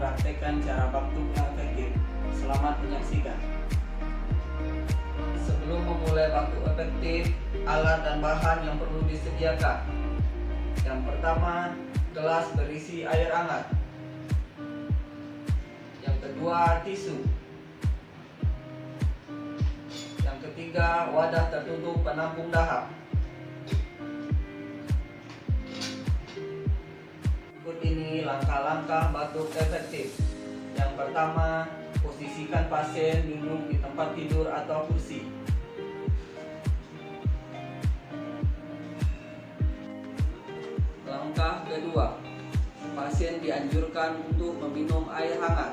mempraktekkan cara batuk yang efektif. Selamat menyaksikan. Sebelum memulai batuk efektif, alat dan bahan yang perlu disediakan. Yang pertama, gelas berisi air hangat. Yang kedua, tisu. Yang ketiga, wadah tertutup penampung dahak. Berikut ini langkah-langkah batuk efektif. Yang pertama, posisikan pasien duduk di tempat tidur atau kursi. Langkah kedua, pasien dianjurkan untuk meminum air hangat.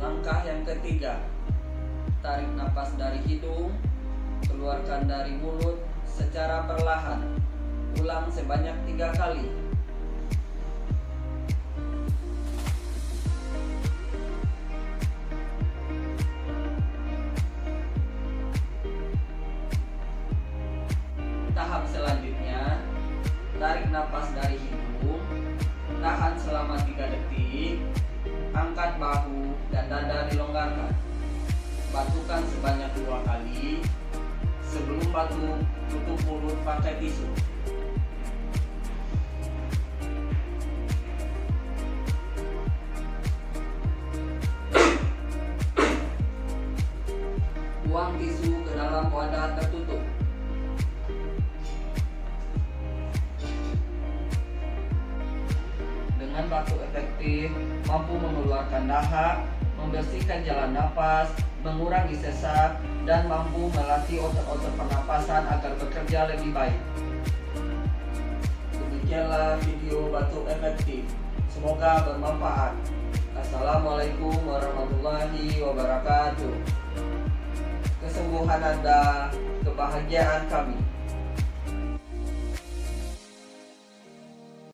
Langkah yang ketiga, tarik napas dari hidung, keluarkan dari mulut secara perlahan. Ulang sebanyak 3 kali. Tahap selanjutnya, tarik napas dari hidung, tahan selama 3 detik, angkat bahu dan dada dilonggarkan. Batukan sebanyak 2 kali. Sebelum batuk, tutup mulut pakai tisu. Buang tisu ke dalam wadah tertutup. Dengan batuk efektif, mampu mengeluarkan dahak, membersihkan jalan napas, mengurangi sesak, dan mampu melatih otot-otot pernapasan agar bekerja lebih baik. Demikianlah video batuk efektif. Semoga bermanfaat. Assalamualaikum warahmatullahi wabarakatuh. Kesembuhan Anda, kebahagiaan kami.